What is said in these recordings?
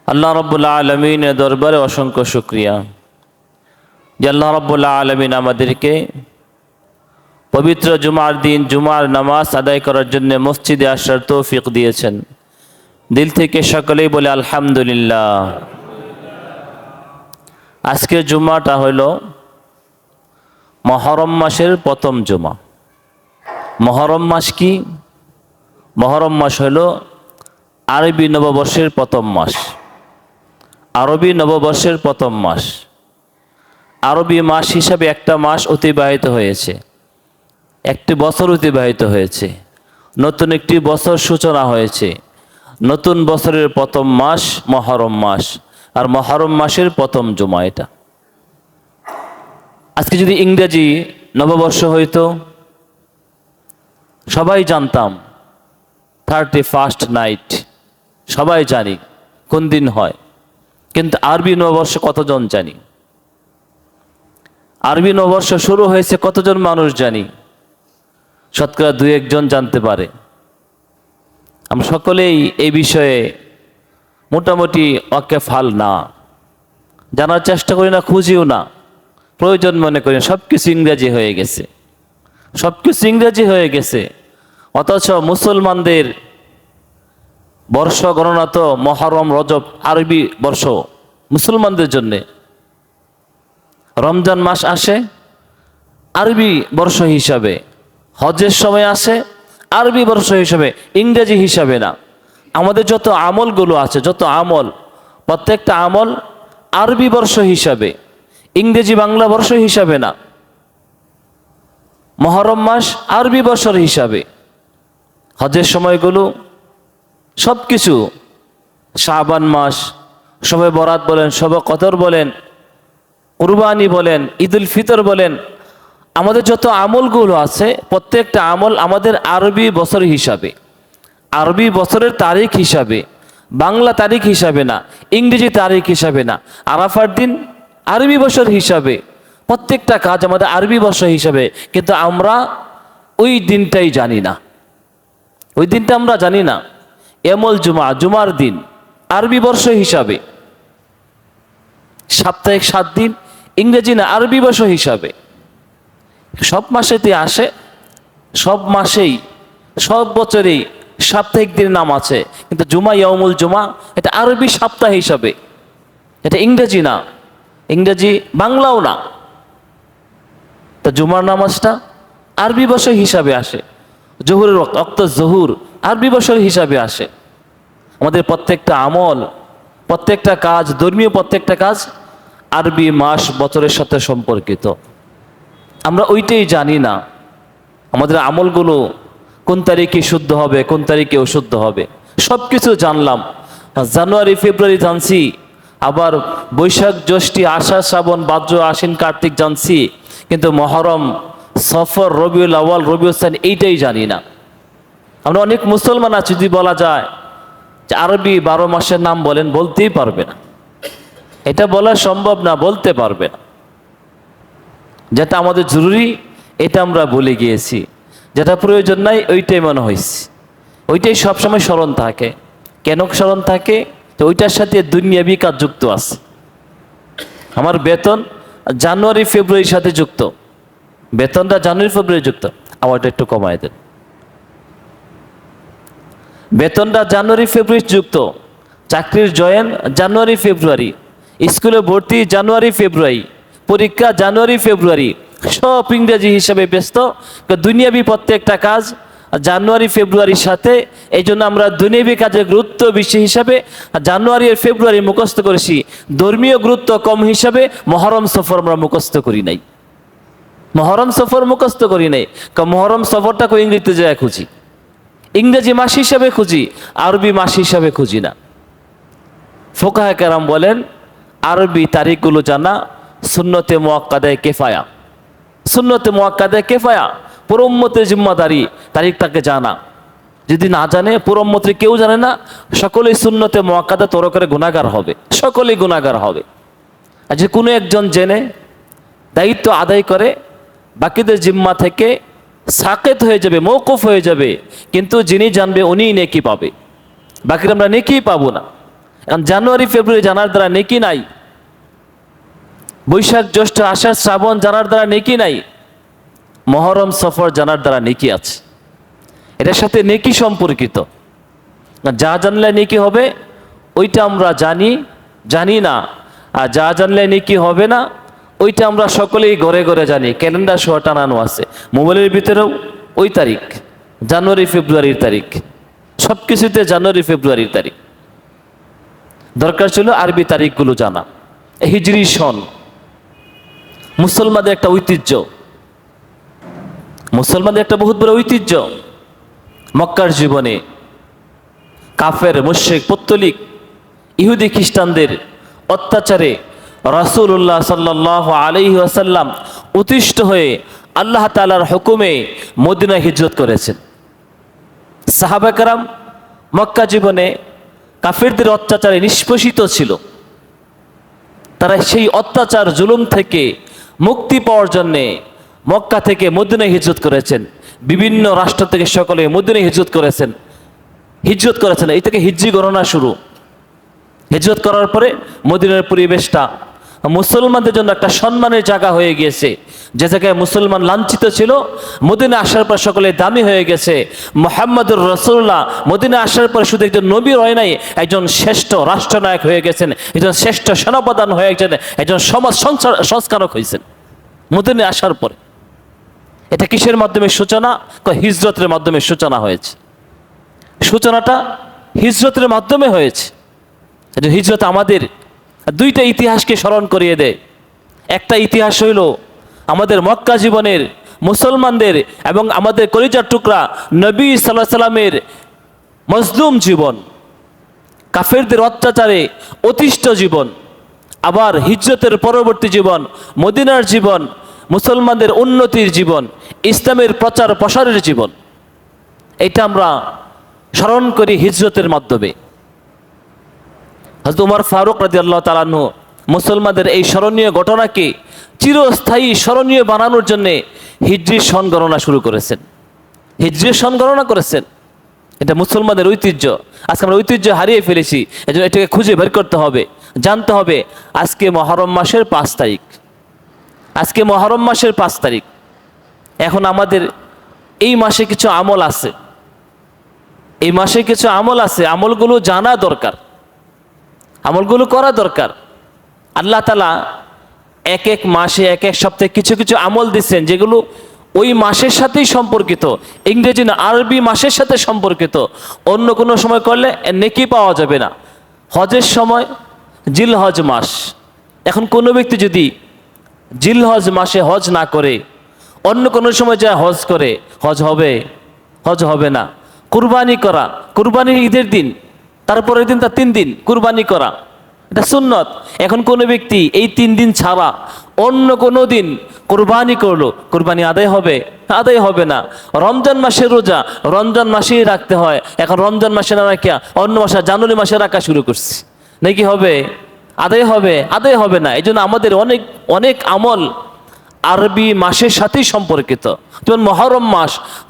আল্লাহ রাব্বুল আলামিনের দরবারে অসংখ্য শুকরিয়া যে আল্লাহ রাব্বুল আলামিন আমাদেরকে পবিত্র জুমার দিন জুমার নামাজ আদায় করার জন্য মসজিদে আসার তৌফিক দিয়েছেন। দিল থেকে সকলেই বলে আলহামদুলিল্লাহ। আজকের জুমাটা হইল মুহররম মাসের প্রথম জুমা। মুহররম মাস কি? মুহররম মাস হইল আরবি নববর্ষের প্রথম মাস। আরবি নববর্ষের প্রথম মাস। আরবি মাস হিসাবে একটা মাস অতিবাহিত হয়েছে, একটি বছর অতিবাহিত হয়েছে, নতুন একটি বছর সূচনা হয়েছে। নতুন বছরের প্রথম মাস মুহররম মাস, আর মুহররম মাসের প্রথম জুমা এটা। আজকে যদি ইংরেজি নববর্ষ হইতো সবাই জানতাম 31st নাইট, সবাই জানি কোন দিন হয়, কিন্তু আরবি নববর্ষ কতজন জানি? আরবি নববর্ষ শুরু হয়েছে কতজন মানুষ জানি? শতকরা 2-1 জন জানতে পারে। আমরা সকলেই এই বিষয়ে মোটামুটি ওয়াকিফাল না, জানার চেষ্টা করি না, খুঁজিও না, প্রয়োজন মনে করি না। সব কিছু ইংরেজি হয়ে গেছে, সব কিছু ইংরেজি হয়ে গেছে। অথচ মুসলমানদের বর্ষ গণনা তো মুহররম, রজব আরবি বর্ষ মুসলমানদের জন্যে। রমজান মাস আসে আরবি বর্ষ হিসাবে, হজের সময় আসে আরবি বর্ষ হিসাবে, ইংরেজি হিসাবে না। আমাদের যত আমলগুলো আছে, যত আমল, প্রত্যেকটা আমল আরবি বর্ষ হিসাবে, ইংরেজি বাংলা বর্ষ হিসাবে না। মুহররম মাস আরবি বর্ষর হিসাবে, হজের সময়গুলো সব কিছু, শাবান মাস, শবে বরাত বলেন, শবে কদর বলেন, কুরবানি বলেন, ঈদুল ফিতর বলেন, আমাদের যত আমলগুলো আছে প্রত্যেকটা আমল আমাদের আরবি বছর হিসাবে, আরবি বছরের তারিখ হিসাবে, বাংলা তারিখ হিসাবে না, ইংরেজি তারিখ হিসাবে না। আরাফার দিন আরবি বছর হিসাবে, প্রত্যেকটা কাজ আমাদের আরবি বছর হিসাবে, কিন্তু আমরা ওই দিনটাই জানি না, ওই দিনটা আমরা জানি না। এমল জুমা, জুমার দিন আরবি বর্ষ হিসাবে, সাপ্তাহিক 7 দিন ইংরেজি না আরবি বর্ষ হিসাবে। সব মাসেতে আসে, সব মাসেই সব বছরেই সাপ্তাহিক দিনের নাম আছে, কিন্তু জুমা, ইয়াউমুল জুমা এটা আরবি সপ্তাহ হিসাবে, এটা ইংরেজি না, ইংরেজি বাংলাও না। তা জুমার নামাজটা আরবি বছর হিসাবে আসে, জোহরের ওয়াক্ত জোহর আরবি বছর হিসাবে আসে। আমাদের প্রত্যেকটা আমল, প্রত্যেকটা কাজ, ধর্মীয় প্রত্যেকটা কাজ আরবি মাস বছরের সাথে সম্পর্কিত। আমরা ওইটাই জানি না। আমাদের আমলগুলো কোন তারিখে শুদ্ধ হবে, কোন তারিখে অশুদ্ধ হবে, সব কিছু জানলাম। জানুয়ারি ফেব্রুয়ারি জানছি, আবার বৈশাখ জ্যৈষ্ঠ আষাঢ় শ্রাবণ ভাদ্র আশ্বিন কার্তিক জানছি, কিন্তু মুহররম, সফর, রবিউল আউয়াল, রবিউল সানি এইটাই জানি না। আমরা অনেক মুসলমান আছি, যদি বলা যায় যে আরবি 12 মাসের নাম বলেন, বলতেই পারবে না। এটা বলা সম্ভব না, বলতে পারবে না। যেটা আমাদের জরুরি এটা আমরা ভুলে গিয়েছি, যেটা প্রয়োজন নাই ওইটাই মনে হয়েছে, ওইটাই সবসময় স্মরণ থাকে। কেন স্মরণ থাকে? তো ওইটার সাথে দুনিয়াবি কাজ যুক্ত আছে। আমার বেতন জানুয়ারি ফেব্রুয়ারির সাথে যুক্ত, বেতনটা জানুয়ারি ফেব্রুয়ারি যুক্ত। আওয়াজটা একটু কমায় দেন। বেতনটা জানুয়ারি ফেব্রুয়ারি যুক্ত, চাকরির জয়েন জানুয়ারি ফেব্রুয়ারি, স্কুলে ভর্তি জানুয়ারি ফেব্রুয়ারি, পরীক্ষা জানুয়ারি ফেব্রুয়ারি, সব ইংরেজি হিসাবে ব্যস্ত। দুনিয়াবি প্রত্যেকটা কাজ জানুয়ারি ফেব্রুয়ারির সাথে। এই জন্য আমরা দুনিয়াবি কাজের গুরুত্ব বেশি হিসাবে জানুয়ারি আর ফেব্রুয়ারি মুখস্থ করেছি, ধর্মীয় গুরুত্ব কম হিসাবে মুহররম সফর আমরা মুখস্থ করি নাই। মুহররম সফর মুখস্থ করি নাই, কারণ মুহররম সফরটাকে ইংরেজিতে যায় খুঁজি, ইংরেজি মাস হিসাবে খুঁজি, আরবি মাস হিসাবে খুঁজি না। ফুকাহা কেরাম বলেন আরবি তারিখগুলো জানা সুন্নতে মুআক্কাদায়ে কিফায়া, সুন্নতে মুআক্কাদায়ে কিফায়া, পুরো উম্মতের জিম্মাদারি তারিখটাকে জানা। যদি না জানে, পুরো উম্মতের কেউ জানে না, সকলেই সুন্নতে মুআক্কাদা তৌর করে গুনাহগার হবে, সকলেই গুনাহগার হবে। আর যে কোনো একজন জেনে দায়িত্ব আদায় করে, বাকিদের জিম্মা থেকে সাকেত হয়ে যাবে, মওকুফ হয়ে যাবে, কিন্তু যিনি জানবে উনিই নেকি পাবে, বাকিরা আমরা নেকি পাবো না। কারণ জানুয়ারি ফেব্রুয়ারি জানার দ্বারা নেকি নাই, বৈশাখ জ্যৈষ্ঠ আষাঢ় শ্রাবণ জানার দ্বারা নেকি নাই, মহরম সফর জানার দ্বারা নেকি আছে। এটার সাথে নেকি সম্পর্কিত। যা জানলে নেকি হবে ওইটা আমরা জানি না, আর যা জানলে নেকি হবে না ওইটা আমরা সকলেই ঘরে ঘরে জানি। ক্যালেন্ডার সহ টানানো আছে, মোবাইলের ভিতরেও ওই তারিখ, জানুয়ারি ফেব্রুয়ারির তারিখ, সব কিছুতে জানুয়ারি ফেব্রুয়ারির তারিখ। দরকার ছিল আরবি তারিখগুলো জানা। হিজরি সন মুসলমানদের একটা ঐতিহ্য, মুসলমানদের একটা বহুত বড় ঐতিহ্য। মক্কার জীবনে কাফের, মুশরিক, পৌত্তলিক, ইহুদি খ্রিস্টানদের অত্যাচারে রাসূলুল্লাহ সাল্লাল্লাহু আলাইহি ওয়াসাল্লাম অতিষ্ঠ হয়ে আল্লাহ তাআলার হুকুমে মদিনায় হিজরত করেছেন। সাহাবা কেরাম মক্কা জীবনে কাফেরদের অত্যাচারে নিষ্পেষিত ছিল। তারা সেই অত্যাচার জুলুম থেকে মুক্তি পাওয়ার জন্যে মক্কা থেকে মদিনায় হিজরত করেছেন। বিভিন্ন রাষ্ট্র থেকে সকলে মদিনায় হিজরত করেছেন। এই থেকে হিজরি গণনা শুরু। হিজরত করার পরে মদিনার পরিবেশটা মুসলমানদের জন্য একটা সম্মানের জায়গা হয়ে গিয়েছে। যে জায়গায় মুসলমান লাঞ্ছিত ছিল, মদিনা আসার পর সকলে দামি হয়ে গেছে। মুহাম্মদুর রাসূলুল্লাহ মদিনা আসার পর শুধু একজন নবী হয় নাই, একজন শ্রেষ্ঠ রাষ্ট্রনায়ক হয়ে গেছেন, একজন শ্রেষ্ঠ সেনাপ্রধান হয়ে গেছেন, একজন সমাজ সংস্কারক হয়েছেন মদিনা আসার পরে। এটা কিসের মাধ্যমে সূচনা? হিজরতের মাধ্যমে সূচনা হয়েছে। সূচনাটা হিজরতের মাধ্যমে হয়েছে। হিজরত আমাদের দুইটা ইতিহাসকে স্মরণ করিয়ে দেয়। একটা ইতিহাস হইল আমাদের মক্কা জীবনের মুসলমানদের এবং আমাদের কলিজার টুকরা নবী সাল্লাল্লাহু আলাইহি সাল্লামের মজলুম জীবন, কাফেরদের অত্যাচারে অতিষ্ঠ জীবন। আবার হিজরতের পরবর্তী জীবন, মদিনার জীবন, মুসলমানদের উন্নতির জীবন, ইসলামের প্রচার প্রসারের জীবন। এটা আমরা স্মরণ করি হিজরতের মাধ্যমে। হযরত ওমর ফারুক রাদিয়াল্লাহু তাআলা আনহু মুসলমানদের এই স্মরণীয় ঘটনাকে চিরস্থায়ী স্মরণীয় বানানোর জন্য হিজরি সন গণনা শুরু করেছেন। হিজরি সন গণনা করেছেন। এটা মুসলমানদের ঐতিহ্য। আজকে আমরা ঐতিহ্য হারিয়ে ফেলেছি। এজন্য এটাকে খুঁজে বের করতে হবে, জানতে হবে। আজকে মুহররম মাসের 5 তারিখ, আজকে মুহররম মাসের 5 তারিখ। এখন আমাদের এই মাসে কিছু আমল আছে, এই মাসে কিছু আমল আছে, আমলগুলো জানা দরকার, আমলগুলো করা দরকার। আল্লাহ তাআলা এক এক মাসে এক এক সপ্তাহে কিছু কিছু আমল দিচ্ছেন যেগুলো ওই মাসের সাথেই সম্পর্কিত, ইংরেজি না আরবি মাসের সাথে সম্পর্কিত। অন্য কোনো সময় করলে নেকি পাওয়া যাবে না। হজের সময় জিলহজ মাস, এখন কোনো ব্যক্তি যদি জিলহজ মাসে হজ না করে অন্য কোনো সময় যা হজ করে, হজ হবে না। কুরবানি করা, কুরবানির ঈদের দিন, তারপরের দিন তার 3 দিন কুরবানি করা, এটা সুন্নত। এখন কোনো ব্যক্তি এই 3 দিন ছাড়া অন্য কোনো দিন কুরবানি করলো, কুরবানি আদায় হবে না। রমজান মাসের রোজা রমজান মাসেই রাখতে হয়। এখন রমজান মাসে না রাখিয়া অন্য মাসে জানুয়ারি মাসে রাখা শুরু করছি, নাকি হবে? আদায় হবে না। এই জন্য আমাদের অনেক আমল আরবি মাসের সাথেই সম্পর্কিত। যেমন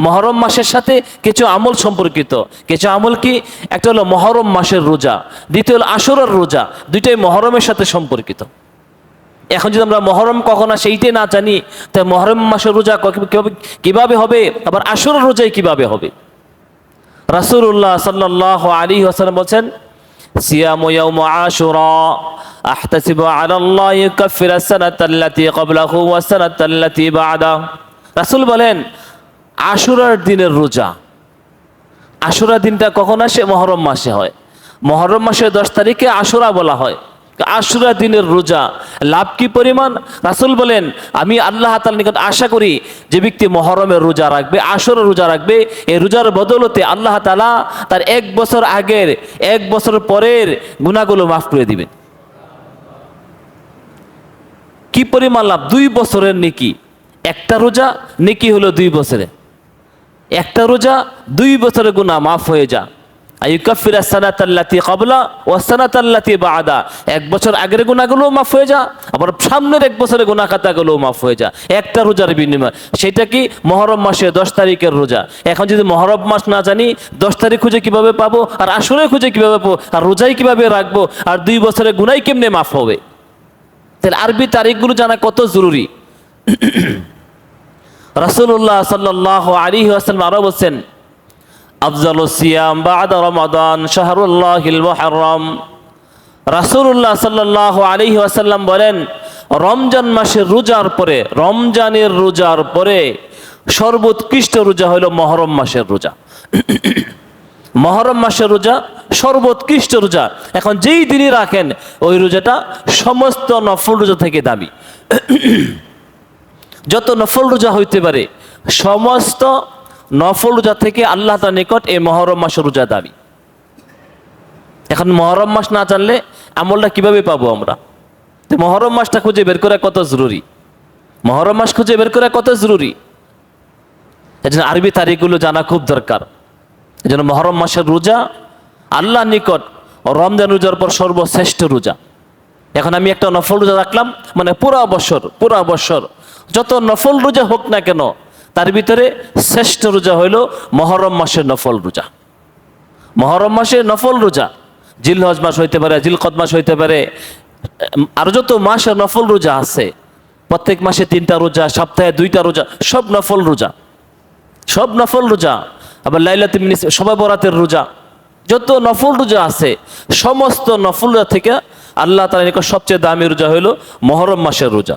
মহরম মাসের সাথে কিছু আমল সম্পর্কিত। কিছু আমল কি? একটা হলো মহরম মাসের রোজা, দ্বিতীয় হলো আশুরার রোজা। দুইটাই মহরমের সাথে সম্পর্কিত। এখন যদি আমরা মহরম কখন আসে সেইটাই না জানি, তাই মহরম মাসের রোজা কিভাবে হবে, আবার আশুরার রোজাই কিভাবে হবে? রাসূলুল্লাহ সাল্লাল্লাহু আলাইহি ওয়াসাল্লাম বলেন, সিয়ামু ইয়াউম আশুরা আহতাসিবু আলাল্লাহ ইউকাফিরু আস-সানাতাল্লাতী ক্বাবলাহু ওয়াস-সানাতাল্লাতী বা'দাহু। রাসূল বলেন আশুরার দিনের রোজা, আশুরা দিনটা কখন আসে? মহরম মাসে হয়। মহরম মাসের 10 তারিখে আশুরা বলা হয়। আশুরা দিনের রোজা লাভ কি পরিমাণ? রাসূল বলেন আমি আল্লাহ তাআলার নিকট আশা করি যে ব্যক্তি মহরমের রোজা রাখবে, আশুরা রোজা রাখবে, এই রোজার বদৌলতে আল্লাহ তাআলা তার 1 বছর আগের 1 বছর পরের গুনাহগুলো মাফ করে দিবেন। কি পরিমাণ লাভ! 2 বছরের নেকি। একটা রোজা নেকি হলো 2 বছরে, একটা রোজা 2 বছরের গুনাহ মাফ হয়ে যা। আইয়ুকাফিরা সানাতাল্লাতি ক্বাবলা ওয়া সানাতাল্লাতি বা'দা, এক বছর আগের গুনাহগুলো মাফ হয়ে যা, আবার সামনের এক বছরের গুনাহ খাতাগুলো মাফ হয়ে যা, একটা রোজার বিনিময়। সেটা কি? মুহররম মাসে 10 তারিখের রোজা। এখন যদি মুহররম মাস না জানি 10 তারিখ খুঁজে কিভাবে পাবো, আর আসরে খুঁজে কিভাবে পাবো, আর রোজাই কিভাবে রাখবো, আর 2 বছরের গুনাহই কেমনে মাফ হবে? তাহলে আরবি তারিখগুলো জানা কত জরুরি। রাসূলুল্লাহ সাল্লাল্লাহু আলাইহি ওয়াসাল্লাম আরো বলেন, আফজালুস সিয়াম বা'দা রমাদান শাহরুল্লাহিল মুহররম। রাসূলুল্লাহ সাল্লাল্লাহু আলাইহি ওয়াসাল্লাম বলেন, রমজান মাসের রোজার পরে, রমজানের রোজার পরে সর্বোৎকৃষ্ট রোজা হলো মুহররম মাসের রোজা। মুহররম মাসের রোজা সর্বোৎকৃষ্ট রোজা। এখন যেই দিনই রাখেন ওই রোজাটা সমস্ত নফল রোজা থেকে দামি। যত নফল রোজা হইতে পারে সমস্ত নফল রোজা থেকে আল্লাহ তাআলার নিকট এই মুহররম মাসের রোজা দামি। এখন মুহররম মাস না জানলে আমলটা কিভাবে পাবো আমরা? তো মুহররম মাসটা খুঁজে বের করা কত জরুরি, মুহররম মাস খুঁজে বের করা কত জরুরি। এজন্য আরবি তারিখগুলো জানা খুব দরকার। এজন্য মুহররম মাসের রোজা আল্লাহর নিকট রমজান রোজার পর সর্বশ্রেষ্ঠ রোজা। এখন আমি একটা নফল রোজা রাখলাম, মানে পুরা বছর যত নফল রোজা হোক না কেন তার ভিতরে শ্রেষ্ঠ রোজা হইল মুহররম মাসের নফল রোজা। মুহররম মাসে নফল রোজা, জিলহজ মাস হইতে পারে, জিলকদ মাস হইতে পারে, আর যত মাসে নফল রোজা আছে, প্রত্যেক মাসে 3টা রোজা, সপ্তাহে 2টা রোজা, সব নফল রোজা, সব নফল রোজা। আবার লাইলাতুল নিসফ, শবে বরাতের রোজা, যত নফল রোজা আছে সমস্ত নফল রোজা থেকে আল্লাহ তাআলার নিকট সবচেয়ে দামি রোজা হইল মুহররম মাসের রোজা।